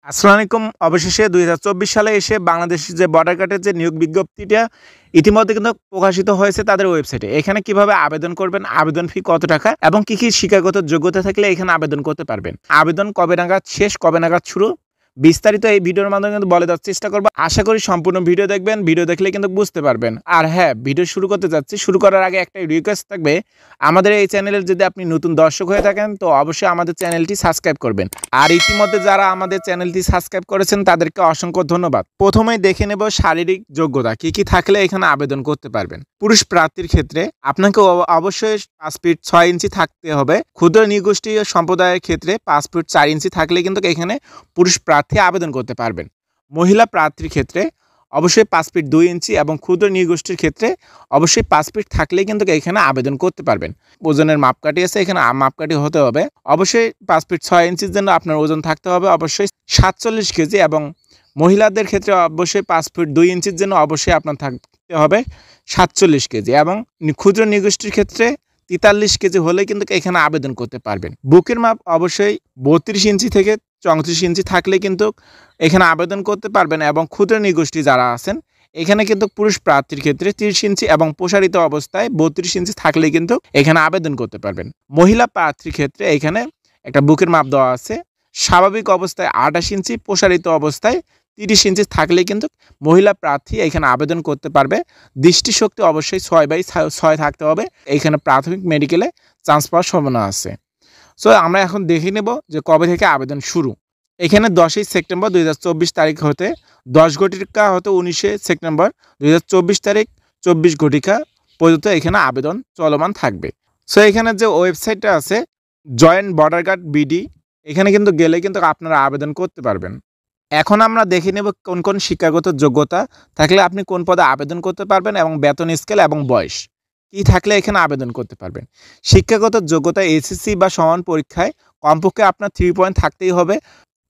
আসসালামু আলাইকুম। অবশেষে ২০২৪ সালে এসে বাংলাদেশের যে বর্ডার গার্ডের যে নিয়োগ বিজ্ঞপ্তিটা ইতিমধ্যে কিন্তু প্রকাশিত হয়েছে তাদের ওয়েবসাইটে। এখানে কিভাবে আবেদন করবেন, আবেদন ফি কত টাকা এবং কি শিক্ষাগত যোগ্যতা থাকলে এখানে আবেদন করতে পারবেন। আবেদন কবে নাগাদ শেষ, কবে নাগাদ শুরু, বিস্তারিত এই ভিডিওর মাধ্যমে কিন্তু বলে দেওয়ার চেষ্টা করব। আশা করি সম্পূর্ণ ভিডিও দেখবেন, ভিডিও দেখলে কিন্তু বুঝতে পারবেন। আর হ্যাঁ, ভিডিও শুরু করতে যাচ্ছি, শুরু করার আগে একটা রিকোয়েস্ট থাকবে, আমাদের এই চ্যানেলের যদি আপনি নতুন দর্শক হয়ে থাকেন তো অবশ্যই আমাদের চ্যানেলটি সাবস্ক্রাইব করবেন। আর ইতিমধ্যে যারা আমাদের চ্যানেলটি সাবস্ক্রাইব করেছেন তাদেরকে অসংখ্য ধন্যবাদ। প্রথমেই দেখে নেব শারীরিক যোগ্যতা কি থাকলে এখানে আবেদন করতে পারবেন। পুরুষ প্রার্থীর ক্ষেত্রে আপনাকে অবশ্যই 5 ফিট 6 ইঞ্চি থাকতে হবে। ক্ষুদ্র নৃগোষ্ঠী সম্প্রদায়ের ক্ষেত্রে 5 ফিট 4 ইঞ্চি থাকলে কিন্তু এখানে পুরুষ প্রার্থী আবেদন করতে পারবেন। মহিলা প্রার্থীর ক্ষেত্রে অবশ্যই 5 ফিট 2 ইঞ্চি এবং ক্ষুদ্র নৃগোষ্ঠীর ক্ষেত্রে অবশ্যই 5 ফিট থাকলেই কিন্তু এখানে আবেদন করতে পারবেন। ওজনের মাপকাঠি আছে, এখানে মাপকাঠি হতে হবে অবশ্যই 5 ফিট 6 ইঞ্চির জন্য আপনার ওজন থাকতে হবে অবশ্যই 47 কেজি এবং মহিলাদের ক্ষেত্রে অবশ্যই 5 ফিট 2 ইঞ্চির জন্য অবশ্যই আপনার থাকতে হবে 47 কেজি এবং ক্ষুদ্র নৃগোষ্ঠীর ক্ষেত্রে 43 কেজি হলে কিন্তু এখানে আবেদন করতে পারবেন। বুকের মাপ অবশ্যই 32 ইঞ্চি থেকে 34 ইঞ্চি থাকলে কিন্তু এখানে আবেদন করতে পারবেন এবং ক্ষুদ্র নৃগোষ্ঠী যারা আছেন এখানে কিন্তু পুরুষ প্রার্থীর ক্ষেত্রে 30 ইঞ্চি এবং প্রসারিত অবস্থায় 32 ইঞ্চি থাকলে কিন্তু এখানে আবেদন করতে পারবেন। মহিলা প্রার্থীর ক্ষেত্রে এখানে একটা বুকের মাপ দেওয়া আছে, স্বাভাবিক অবস্থায় 28 ইঞ্চি, প্রসারিত অবস্থায় 30 ইঞ্চি থাকলে কিন্তু মহিলা প্রার্থী এখানে আবেদন করতে পারবে। দৃষ্টিশক্তি অবশ্যই 6/6 থাকতে হবে। এখানে প্রাথমিক মেডিকেলে চান্স পাওয়ার সম্ভাবনা আছে। সো আমরা এখন দেখে নেব যে কবে থেকে আবেদন শুরু। এখানে 10ই সেপ্টেম্বর 2024 তারিখ হতে 10 ঘটিকা হতে 19 সেপ্টেম্বর 2024 তারিখ 24 ঘটিকা পর্যন্ত এখানে আবেদন চলমান থাকবে। সো এখানে যে ওয়েবসাইটটা আছে জয়েন্ট বর্ডার গার্ড বিডি, এখানে কিন্তু গেলে কিন্তু আপনারা আবেদন করতে পারবেন। এখন আমরা দেখে নেব কোন কোন শিক্ষাগত যোগ্যতা থাকলে আপনি কোন পদে আবেদন করতে পারবেন এবং বেতন স্কেল এবং বয়স কি থাকলে এখানে আবেদন করতে পারবেন। শিক্ষাগত যোগ্যতা এসএসসি বা সমান পরীক্ষায় কমপক্ষে আপনার 3 পয়েন্ট থাকতেই হবে।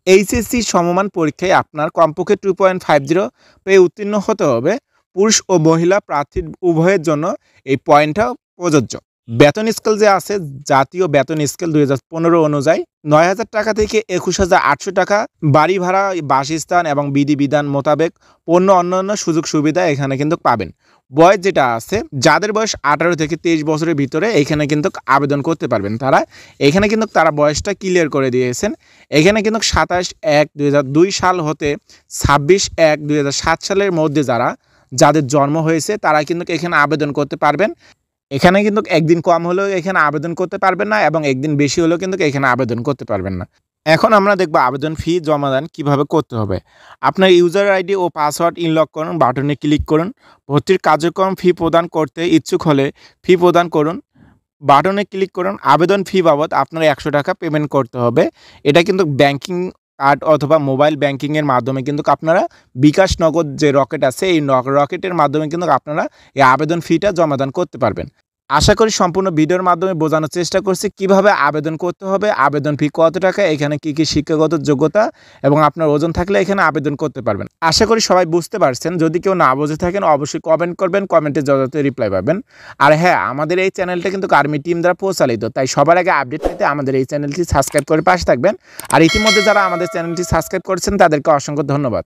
এইচএসসি সমমান পরীক্ষায় আপনার কমপক্ষে 2.50 পেয়ে উত্তীর্ণ হতে হবে। পুরুষ ও মহিলা প্রার্থীর উভয়ের জন্য এই পয়েন্টটা প্রযোজ্য। বেতন স্কেল যে আছে, জাতীয় বেতন স্কেল 2015 অনুযায়ী 9,000 টাকা থেকে 21,800 টাকা, বাড়ি ভাড়া, বাসস্থান এবং বিধিবিধান মোতাবেক পণ্য অন্যান্য সুযোগ সুবিধা এখানে কিন্তু পাবেন। বয়স যেটা আছে, যাদের বয়স 18 থেকে 23 বছরের ভিতরে এখানে কিন্তু আবেদন করতে পারবেন। এখানে কিন্তু তারা বয়সটা ক্লিয়ার করে দিয়েছেন। এখানে কিন্তু 27/1/2002 সাল হতে 26/1/2007 সালের মধ্যে যাদের জন্ম হয়েছে তারা কিন্তু এখানে আবেদন করতে পারবেন। এখানে কিন্তু একদিন কম হলেও এখানে আবেদন করতে পারবেন না এবং একদিন বেশি হলেও কিন্তু এখানে আবেদন করতে পারবেন না। এখন আমরা দেখব আবেদন ফি জমাদান কিভাবে করতে হবে। আপনার ইউজার আইডি ও পাসওয়ার্ড ইনলক করুন, বাটনে ক্লিক করুন। ভর্তির কার্যক্রম ফি প্রদান করতে ইচ্ছুক হলে ফি প্রদান করুন, বাটনে ক্লিক করুন। আবেদন ফি বাবদ আপনার 100 টাকা পেমেন্ট করতে হবে। এটা কিন্তু ব্যাংকিং কার্ড অথবা মোবাইল ব্যাংকিংয়ের মাধ্যমে কিন্তু আপনারা বিকাশ নগদ যে রকেট আছে এই রকেটের মাধ্যমে কিন্তু আপনারা এই আবেদন ফিটা জমাদান করতে পারবেন। আশা করি সম্পূর্ণ ভিডিওর মাধ্যমে বোঝানোর চেষ্টা করছি কিভাবে আবেদন করতে হবে, আবেদন ফি কত টাকা, এখানে কি শিক্ষাগত যোগ্যতা এবং আপনার ওজন থাকলে এখানে আবেদন করতে পারবেন। আশা করি সবাই বুঝতে পারছেন। যদি কেউ না বুঝে থাকেন অবশ্যই কমেন্ট করবেন, কমেন্টে যথাযথ রিপ্লাই পাবেন। আর হ্যাঁ, আমাদের এই চ্যানেলটা কিন্তু আর্মি টিম দ্বারা পরিচালিত, তাই সবার আগে আপডেট পেতে আমাদের এই চ্যানেলটি সাবস্ক্রাইব করে পাশে থাকবেন। আর ইতিমধ্যে যারা আমাদের চ্যানেলটি সাবস্ক্রাইব করেছেন তাদেরকে অসংখ্য ধন্যবাদ।